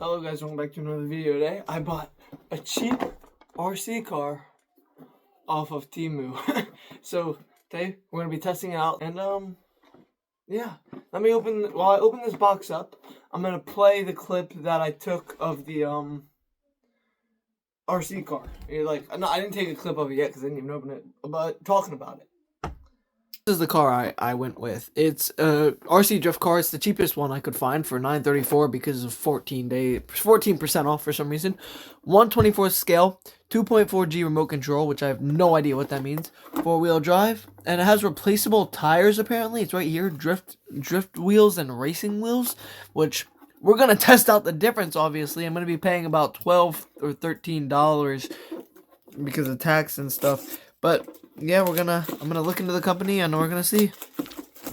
Hello guys, welcome back to another video today. I bought a cheap RC car off of Temu. So today we're gonna be testing it out and yeah. While I open this box up, I'm gonna play the clip that I took of the RC car. You're like, no, I didn't take a clip of it yet because I didn't even open it, but talking about it. This is the car I went with. It's a RC drift car. It's the cheapest one I could find for $934 because of 14% off for some reason. 1/24th scale, 2.4G remote control, which I have no idea what that means. 4-wheel drive, and it has replaceable tires apparently. It's right here, drift wheels and racing wheels, which we're gonna test out the difference. Obviously, I'm gonna be paying about $12 or $13 because of tax and stuff, but yeah, I'm gonna look into the company and we're gonna see.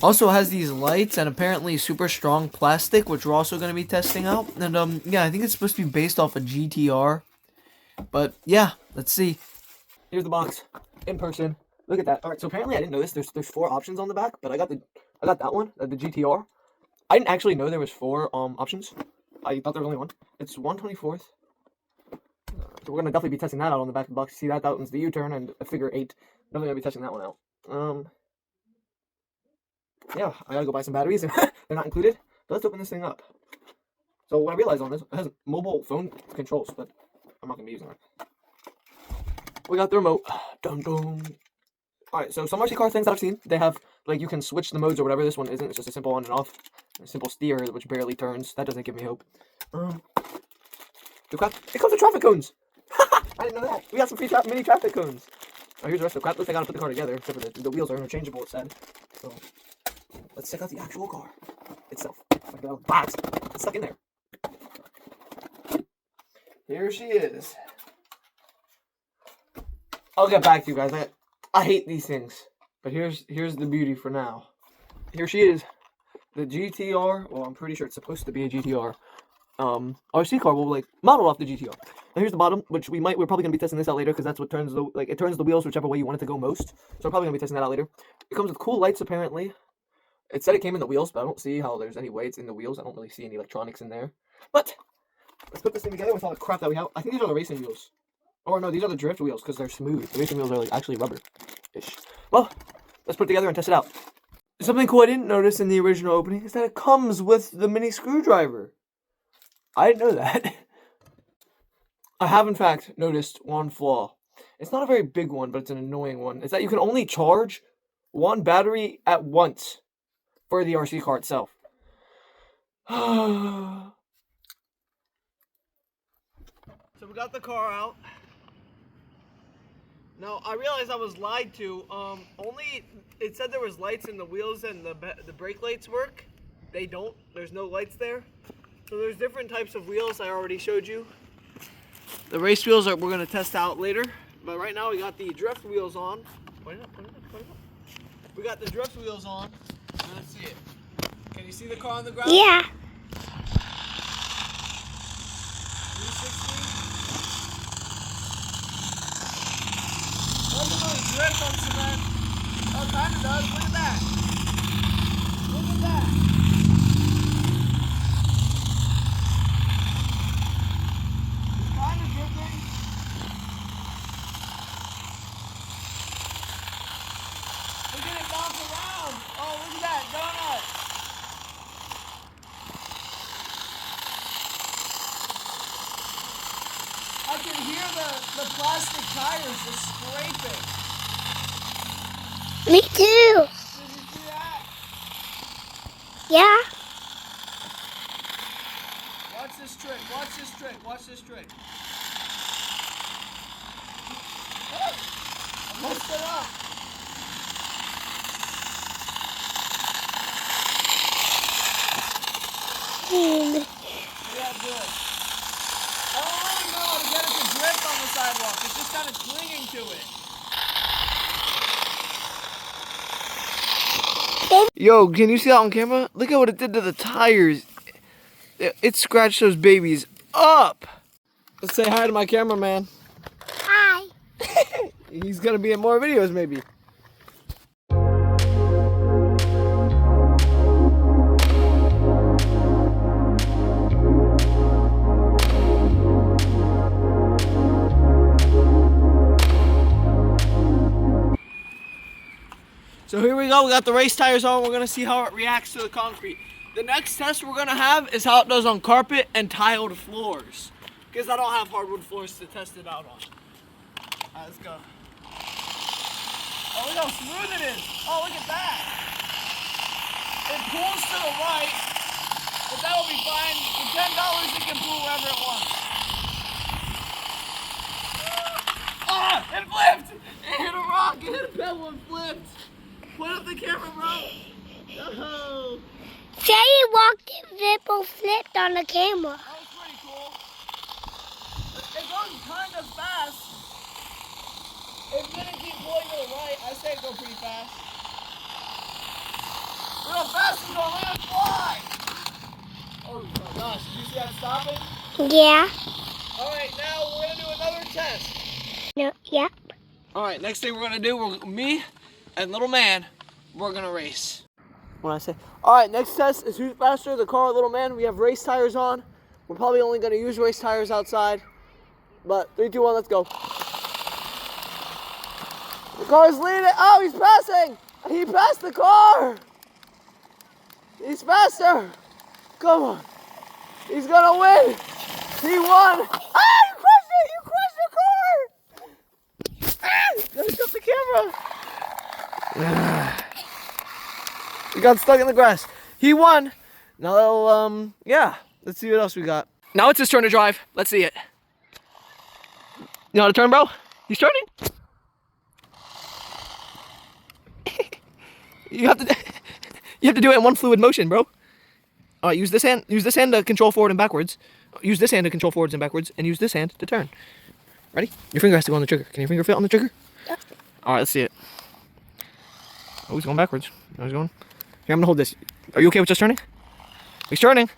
Also has these lights and apparently super strong plastic, which we're also gonna be testing out. And yeah, I think it's supposed to be based off a GTR. But yeah, let's see. Here's the box in person. Look at that. All right, so apparently I didn't know this. There's 4 options on the back, but I got that one, the GTR. I didn't actually know there was 4 options. I thought there was only one. It's 1/24th. So we're gonna definitely be testing that out on the back of the box. See that one's the U-turn and a figure 8. Definitely gonna be testing that one out. Yeah, I gotta go buy some batteries. They're not included. But let's open this thing up. So what I realized on this, it has mobile phone controls, but I'm not gonna be using it. We got the remote. Dun dun. Alright, so some RC car things that I've seen, they have, like, you can switch the modes or whatever. This one isn't. It's just a simple on and off. A simple steer, which barely turns. That doesn't give me hope. It comes with traffic cones! I didn't know that. We got some free mini traffic cones. Oh, here's the rest of the crap. Looks like I gotta put the car together, except for the wheels are interchangeable, it said. So, let's check out the actual car itself. Like a box. It's stuck in there. Here she is. I'll get back to you guys. I hate these things. But here's the beauty for now. Here she is. The GTR. Well, I'm pretty sure it's supposed to be a GTR. RC car will like model off the GTR. And here's the bottom, which we're probably gonna be testing this out later because that's what turns it turns the wheels whichever way you want it to go most. So I'm probably gonna be testing that out later. It comes with cool lights apparently. It said it came in the wheels, but I don't see how there's any way it's in the wheels. I don't really see any electronics in there. But let's put this thing together with all the crap that we have. I think these are the racing wheels. Or no, these are the drift wheels because they're smooth. The racing wheels are like actually rubber-ish. Well, let's put it together and test it out. Something cool I didn't notice in the original opening is that it comes with the mini screwdriver. I didn't know that. I have, in fact, noticed one flaw. It's not a very big one, but it's an annoying one. It's that you can only charge one battery at once for the RC car itself. So we got the car out. Now, I realized I was lied to. It said there was lights in the wheels and the brake lights work. They don't. There's no lights there. So there's different types of wheels I already showed you. The race wheels we're going to test out later. But right now we got the drift wheels on. Point it up. We got the drift wheels on. Let's see it. Can you see the car on the ground? Yeah. 360. Doesn't really drift on cement. Oh, it kind of does. Look at that. Look at that. Look at it bounce around. Oh, look at that donut. I can hear the plastic tires just scraping. Me too. Did you see that? Yeah. Watch this trick. Watch this trick. Watch this trick. Oh, I messed it up. Yeah, good. I don't really know how to get it to drift on the sidewalk. It's just kind of clinging to it. Yo, can you see that on camera? Look at what it did to the tires. It scratched those babies up. Let's say hi to my cameraman. Hi. He's gonna be in more videos maybe. So here we go. We got the race tires on. We're going to see how it reacts to the concrete. The next test we're going to have is how it does on carpet and tiled floors. Because I don't have hardwood floors to test it out on. Alright, let's go. Oh, look how smooth it is. Oh, look at that. It pulls to the right, but that will be fine. For $10, it can pull wherever it wants. Ah, it flipped. It hit a rock. It hit a pebble and flipped. Put up the camera, bro. Oh. Daddy walked and Ripple flipped on the camera. That was pretty cool. It goes kind of fast. It's gonna keep pulling to the right. I say it go pretty fast. Look how fast it's going. Look at it fly. Oh my gosh, did you see that stopping? Yeah. Alright, now we're gonna do another test. No. Yep. Alright, next thing we're gonna do, me and little man, we're gonna race. When I say, alright, next test is who's faster, the car or little man. We have race tires on. We're probably only gonna use race tires outside. But 3, 2, 1, let's go. The car's leading. Oh, he's passing. He passed the car. He's faster. Come on. He's gonna win. He won. Ah, you crushed it. You crushed your car. Ah, gotta drop the camera. He got stuck in the grass. He won. Now, yeah. Let's see what else we got. Now it's his turn to drive. Let's see it. You know how to turn, bro? He's turning. You have to do it in one fluid motion, bro. All right, use this hand to control forward and backwards. Use this hand to control forwards and backwards, and use this hand to turn. Ready? Your finger has to go on the trigger. Can your finger fit on the trigger? Yep. All right, let's see it. Oh, he's going backwards. No, he's going. Here, I'm gonna hold this. Are you okay with just turning? He's turning.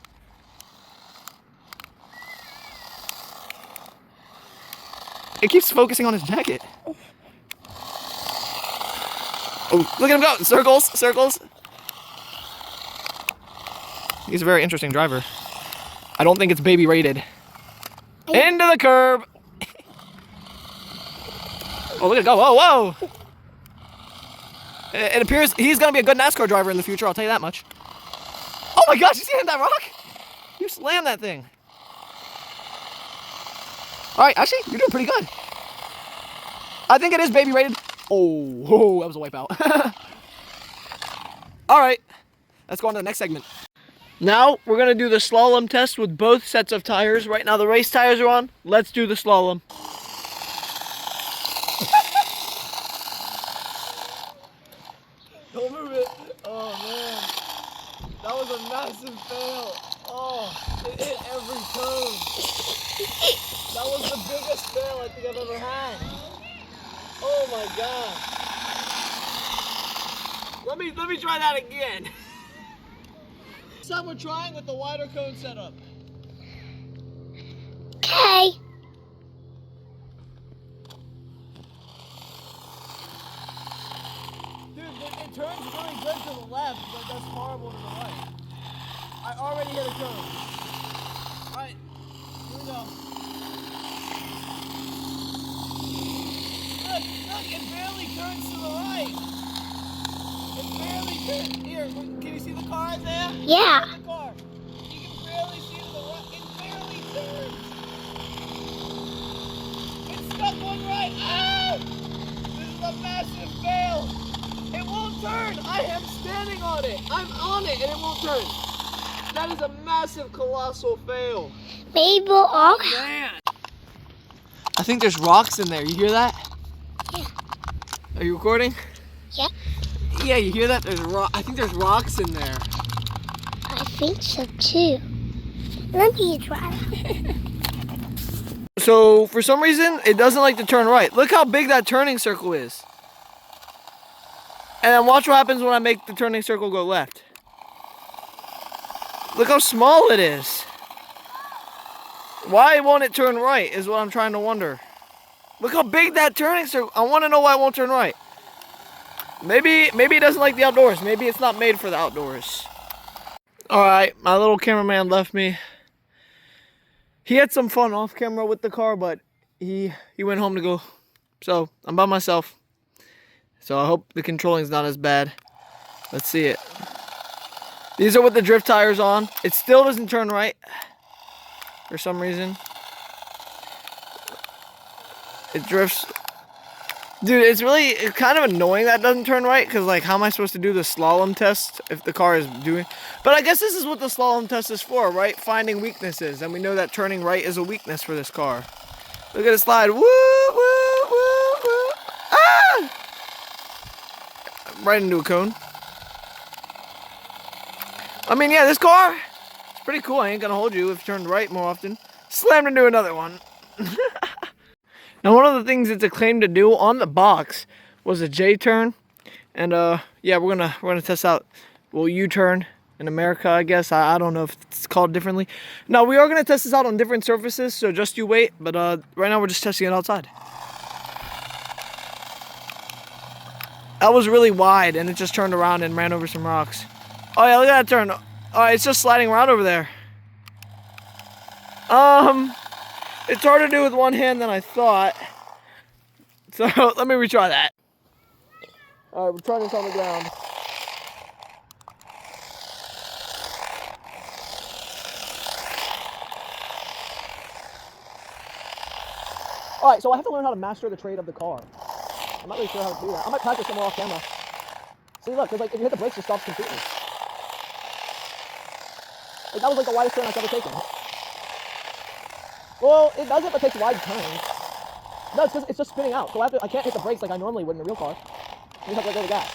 It keeps focusing on his jacket. Oh, look at him go! Circles, circles. He's a very interesting driver. I don't think it's baby rated. Into the curb. Oh, look at it go! Whoa, whoa! It appears he's gonna be a good NASCAR driver in the future. I'll tell you that much. Oh my gosh! You see that rock? You slammed that thing. All right, actually, you're doing pretty good. I think it is baby rated. Oh, that was a wipeout. All right, let's go on to the next segment. Now we're gonna do the slalom test with both sets of tires. Right now the race tires are on. Let's do the slalom. Don't move it. Oh man, that was a massive fail. Oh, it hit every cone. That was the biggest fail I think I've ever had. Oh my god. Let me try that again. This time we're trying with the wider cone setup. Okay. Dude, it turns really good to the left, but that's horrible to the right. I already hit a cone. Alright, here we go. Look, it barely turns to the right. It barely turns. Here, can you see the car, Isaiah? Yeah. The car. You can barely see to the right. It barely turns. It's stuck on right. Ah! This is a massive fail. It won't turn. I am standing on it. I'm on it, and it won't turn. That is a massive, colossal fail. Maybe all. Man. I think there's rocks in there. You hear that? Yeah. Are you recording? Yeah. Yeah, you hear that? I think there's rocks in there. I think so too. Let me try. So, for some reason, it doesn't like to turn right. Look how big that turning circle is. And then watch what happens when I make the turning circle go left. Look how small it is. Why won't it turn right is what I'm trying to wonder. Look how big that turning circle. I want to know why it won't turn right. Maybe it doesn't like the outdoors. Maybe it's not made for the outdoors. Alright, my little cameraman left me. He had some fun off camera with the car, but he went home to go. So, I'm by myself. So I hope the controlling's not as bad. Let's see it. These are with the drift tires on. It still doesn't turn right for some reason. It drifts. Dude, it's kind of annoying that it doesn't turn right, because like, how am I supposed to do the slalom test if the car is doing... But I guess this is what the slalom test is for, right? Finding weaknesses, and we know that turning right is a weakness for this car. Look at it slide. Woo, woo, woo, woo. Ah! Right into a cone. I mean, yeah, this car, it's pretty cool. I ain't gonna hold you if you turned right more often. Slammed into another one. Now, one of the things it's claimed to do on the box was a J-turn, and yeah, we're gonna test out. Well, U-turn in America, I guess. I don't know if it's called differently. No, we are gonna test this out on different surfaces, so just you wait. But right now we're just testing it outside. That was really wide, and it just turned around and ran over some rocks. Oh yeah, look at that turn. All right, it's just sliding around over there. It's harder to do with one hand than I thought. So let me retry that. All right, we're trying this on the ground. All right, so I have to learn how to master the trade of the car. I'm not really sure how to do that. I might practice somewhere off camera. See, look, because like if you hit the brakes, it stops completely. Like, that was like the widest turn I've ever taken. Well, it does it, but takes wide turns. No, it's because it's just spinning out. So I can't hit the brakes like I normally would in a real car. I just have to let go of the gas.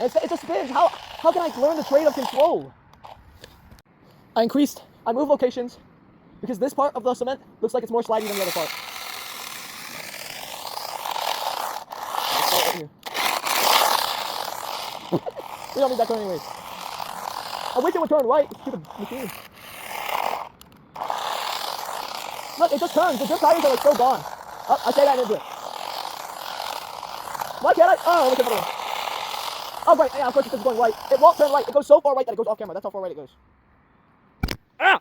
And it just spins. How can I learn the trade of control? I moved locations because this part of the cement looks like it's more slidey than the other part. We don't need that turn anyways. I wish it would turn right, stupid machine. Look, it just turns. The drift tires are like so gone. Oh, I say that into it. Why can't I? Oh, look at the one. Oh, right. Yeah, of course it's going right. It won't turn right. It goes so far right that it goes off camera. That's how far right it goes. Ah!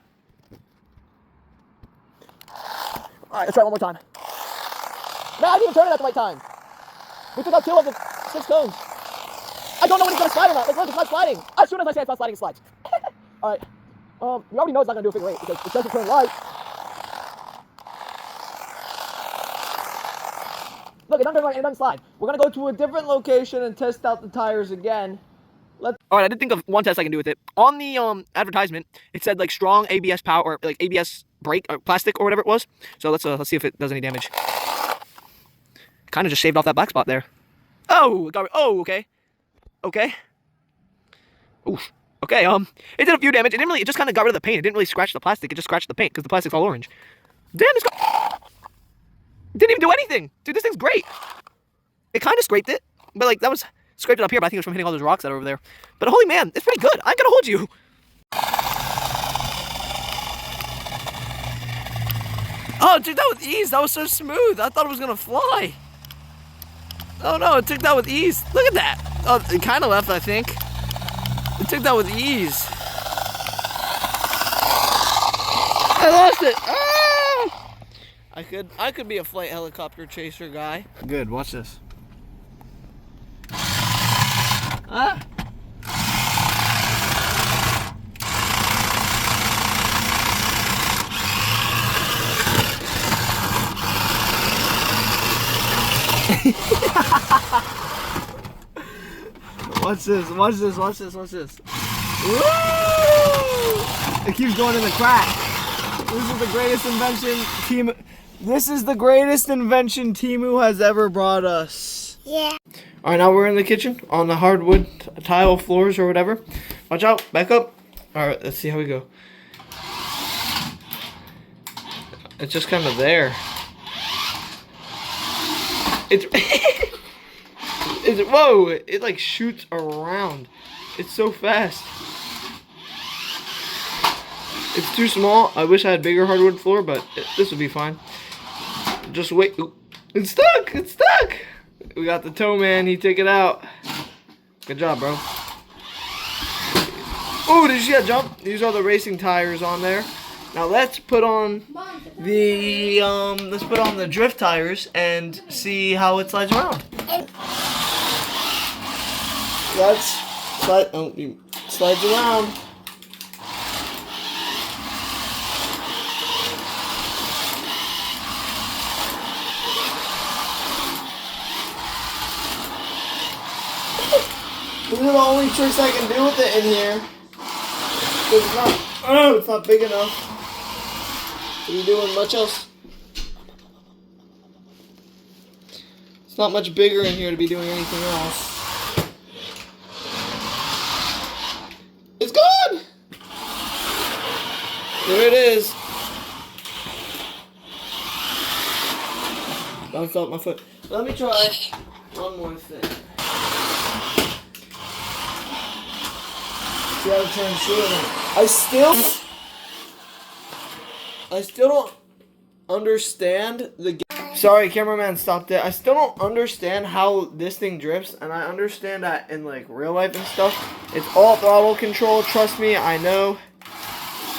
Alright, let's try it one more time. Man, I didn't even turn it at the right time. We took out 2 of the 6 cones. I don't know when it's going to slide or not. Like, look, it's not sliding. As soon as I say it's not sliding, it slides. Alright. We already know it's not going to do a figure 8 because it doesn't turn right. Look, it doesn't turn right and it doesn't slide. We're going to go to a different location and test out the tires again. Alright, I did think of one test I can do with it. On the advertisement, it said like strong ABS power, or like ABS brake, or plastic, or whatever it was. So let's see if it does any damage. Kind of just shaved off that black spot there. Oh, okay. Okay. Oof. Okay, it did a few damage. It just kind of got rid of the paint. It didn't really scratch the plastic. It just scratched the paint because the plastic's all orange. Damn, this car didn't even do anything. Dude, this thing's great. It kind of scraped it, but like that was scraped it up here, but I think it was from hitting all those rocks that are over there. But holy man, it's pretty good. I'm gonna hold you. Oh, it took that with ease. That was so smooth. I thought it was gonna fly. Oh no, it took that with ease. Look at that. Oh, it kind of left, I think. It took that with ease. I lost it. Ah! I could be a flight helicopter chaser guy. Good, watch this. Ah! Watch this. Woo! It keeps going in the crack. This is the greatest invention Temu has ever brought us. Yeah. Alright, now we're in the kitchen on the hardwood tile floors or whatever. Watch out, back up. Alright, let's see how we go. It's just kind of there. Whoa, it like shoots around. It's so fast. It's too small. I wish I had bigger hardwood floor, but this would be fine. Just wait. Ooh, it's stuck. We got the tow man. He took it out. Good job, bro. Oh, did you see that jump? These are the racing tires on there. Now let's put on the drift tires and see how it slides around. Slides around. These are the only tricks I can do with it in here. It's not big enough to be doing much else. It's not much bigger in here to be doing anything else. It's gone! There it is. Bounced off my foot. Let me try one more thing. See how it turns short. I still don't understand the game. Sorry, cameraman, stop that. I still don't understand how this thing drifts, and I understand that in like real life and stuff. It's all throttle control, trust me, I know.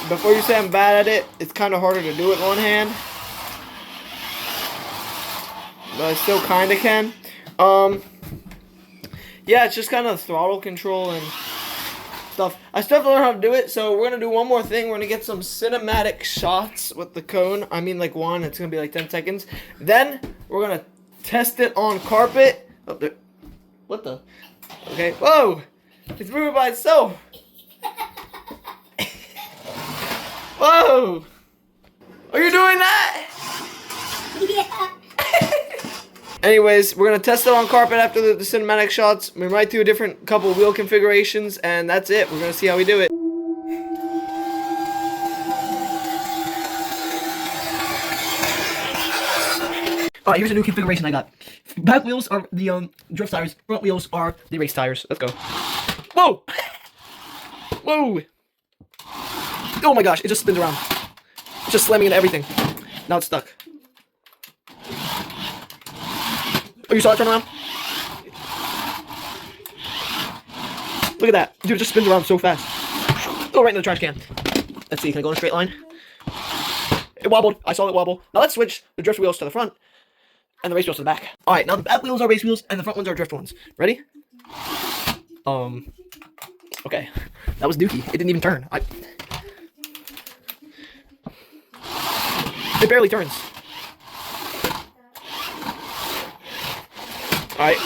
Before you say I'm bad at it, it's kind of harder to do it one hand. But I still kind of can. Yeah, it's just kind of throttle control and stuff. I still have to learn how to do it, so we're gonna do one more thing. We're gonna get some cinematic shots with the cone. I mean, like one, it's gonna be like 10 seconds. Then we're gonna test it on carpet. Oh, there. What the? Okay. Whoa! It's moving by itself. Whoa! Are you doing that? Yeah. Anyways, we're going to test it on carpet after the cinematic shots. We might do a different couple wheel configurations, and that's it. We're going to see how we do it. Alright, here's a new configuration I got. Back wheels are the drift tires. Front wheels are the race tires. Let's go. Whoa! Whoa! Oh my gosh, it just spins around. It's just slamming into everything. Now it's stuck. Oh, you saw it turn around? Look at that. Dude, it just spins around so fast. Go right into the trash can. Let's see, can I go in a straight line? It wobbled. I saw it wobble. Now let's switch the drift wheels to the front and the race wheels to the back. Alright, now the back wheels are race wheels and the front ones are drift ones. Ready? Okay. That was dookie. It didn't even turn. It barely turns. Alright,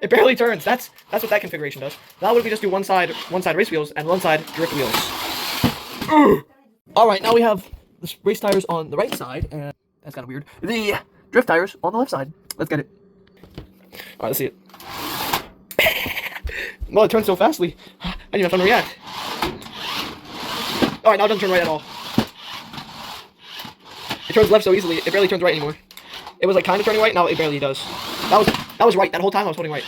it barely turns. That's what that configuration does. Now what if we just do one side race wheels and one side drift wheels? Alright, now we have the race tires on the right side, and that's kind of weird. The drift tires on the left side. Let's get it. Alright, let's see it. Well, it turns so fastly. I didn't have time to react. Alright, now it doesn't turn right at all. It turns left so easily, it barely turns right anymore. It was like kind of turning right, now it barely does. That was right, that whole time I was holding right.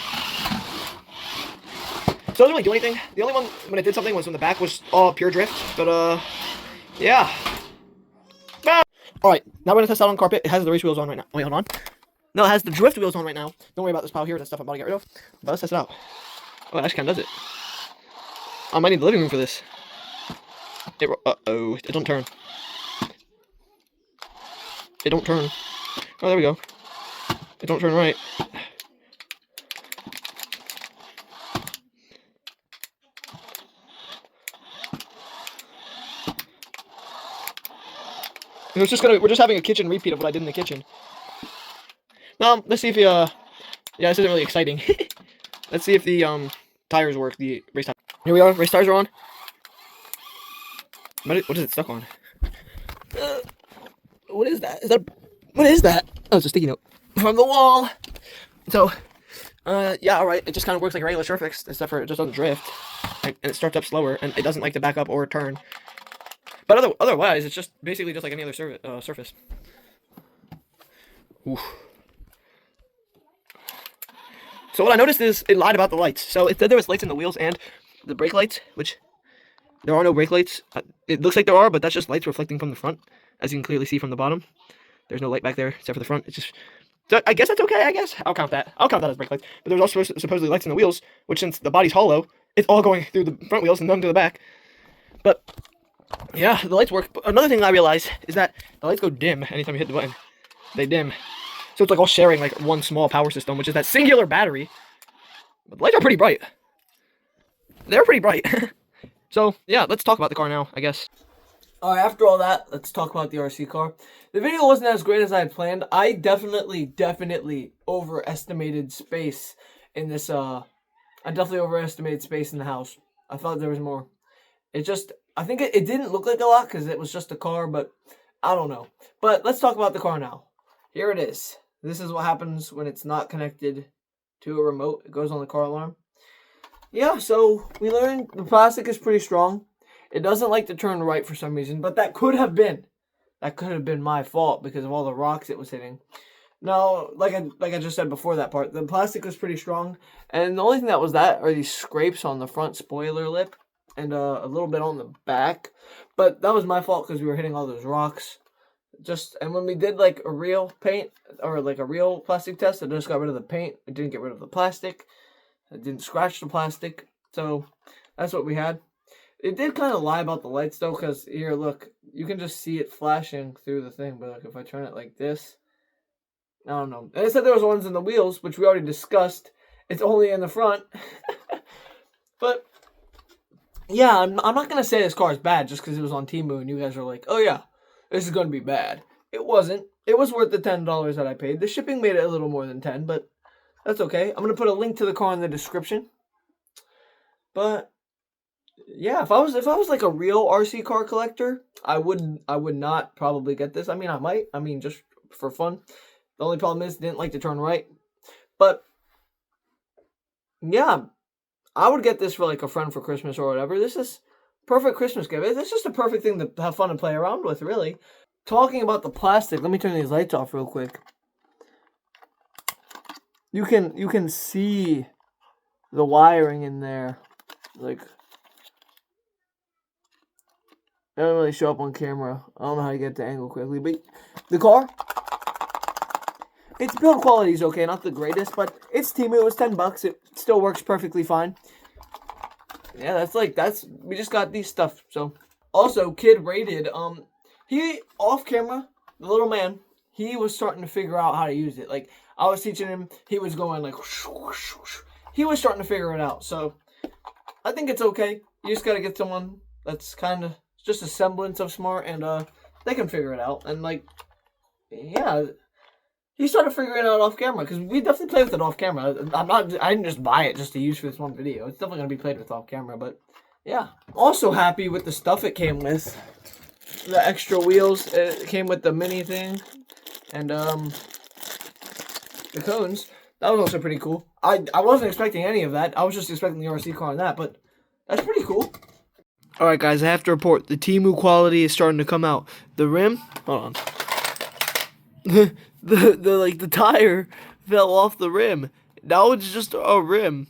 So it doesn't really do anything. The only one when it did something was when the back was all pure drift, but yeah. Alright, now we're gonna test out on carpet. It has the race wheels on right now. Wait, hold on. No, it has the drift wheels on right now. Don't worry about this pile here, that stuff I'm about to get rid of. But let's test it out. Oh, it actually kind of does it. I might need the living room for this. Uh-oh, it don't turn. It don't turn. Oh, there we go. It don't turn right. We're just having a kitchen repeat of what I did in the kitchen. Now, let's see if yeah, this isn't really exciting. Let's see if the tires work, the race tires. Here we are, race tires are on. What is it stuck on? What is that? What is that? Oh, it's a sticky note from the wall. So, yeah, alright. It just kind of works like a regular Surfix, except for it just doesn't drift, and it starts up slower, and it doesn't like to back up or turn. But otherwise, it's just basically just like any other surface. Oof. So what I noticed is it lied about the lights. So it said there was lights in the wheels and the brake lights, which there are no brake lights. It looks like there are, but that's just lights reflecting from the front, as you can clearly see from the bottom. There's no light back there except for the front. It's just, so I guess that's okay. I guess I'll count that. I'll count that as brake lights. But there's also supposedly lights in the wheels, which since the body's hollow, it's all going through the front wheels and none to the back. But Yeah, the lights work. But another thing I realized is that the lights go dim anytime you hit the button. They dim. So it's like all sharing like one small power system, which is that singular battery. But the lights are pretty bright. They're pretty bright. So, yeah, let's talk about the car now, I guess. Alright, after all that, let's talk about the RC car. The video wasn't as great as I had planned. I definitely overestimated space in this, I definitely overestimated space in the house. I thought there was more. I think it didn't look like a lot because it was just a car, but I don't know. But let's talk about the car now. Here it is. This is what happens when it's not connected to a remote. It goes on the car alarm. Yeah, so we learned the plastic is pretty strong. It doesn't like to turn right for some reason, but that could have been my fault because of all the rocks it was hitting. No, like I just said before that part, the plastic was pretty strong, and the only thing that was that are these scrapes on the front spoiler lip and a little bit on the back. But that was my fault because we were hitting all those rocks. And when we did like a real paint or like a real plastic test, I just got rid of the paint. It didn't get rid of the plastic. It didn't scratch the plastic. So that's what we had. It did kind of lie about the lights though, because here, look, you can just see it flashing through the thing. But like if I turn it like this, I don't know. And it said there was ones in the wheels, which we already discussed. It's only in the front. But yeah, I'm not gonna say this car is bad just because it was on Temu and you guys are like, oh yeah, this is gonna be bad. It wasn't. It was worth the $10 that I paid. The shipping made it a little more than 10, but that's okay. I'm gonna put a link to the car in the description. But yeah, if I was like a real RC car collector, I would not probably get this. I mean, I might. I mean, just for fun. The only problem is it didn't like to turn right. But yeah, I would get this for like a friend for Christmas or whatever. This is perfect Christmas gift. It's just a perfect thing to have fun and play around with, really. Talking about the plastic, let me turn these lights off real quick. You can see the wiring in there. Like, it doesn't really show up on camera. I don't know how to get the angle quickly, but the car, its build quality is okay, not the greatest, but it's Temu. It was $10. It still works perfectly fine. Yeah, we just got these stuff. So also, Kid Rated, he off camera, the little man, he was starting to figure out how to use it. Like I was teaching him, he was going like whoosh, whoosh, whoosh. He was starting to figure it out. So I think it's okay. You just gotta get someone that's kind of just a semblance of smart, and they can figure it out. And like, yeah, he started figuring it out off camera because we definitely played with it off camera. I didn't just buy it just to use for this one video. It's definitely gonna be played with off camera. But yeah, also happy with the stuff it came with. The extra wheels. It came with the mini thing, and the cones. That was also pretty cool. I wasn't expecting any of that. I was just expecting the RC car on that, but that's pretty cool. Alright guys, I have to report, the Temu quality is starting to come out. The rim, hold on. the tire fell off the rim. Now it's just a rim.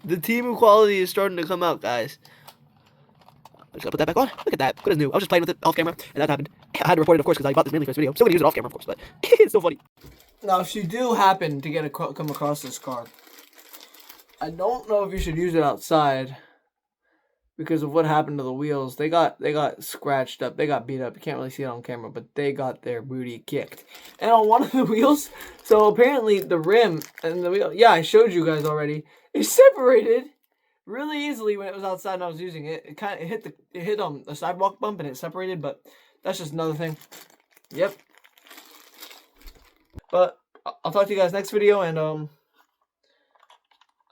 The Temu quality is starting to come out, guys. I just gotta put that back on. Look at that. Good as new. I was just playing with it off camera, and that happened. I had to report it, of course, because I bought this mainly for this video. I'm still gonna use it off camera, of course, but it's so funny. Now, if you do happen to come across this car, I don't know if you should use it outside because of what happened to the wheels. They got scratched up. They got beat up. You can't really see it on camera, but they got their booty kicked. And on one of the wheels, so apparently the rim and the wheel, yeah, I showed you guys already, it separated really easily when it was outside and I was using it. It kind of hit a sidewalk bump and it separated, but that's just another thing. Yep. But I'll talk to you guys next video, and I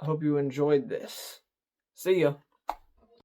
hope you enjoyed this. See ya.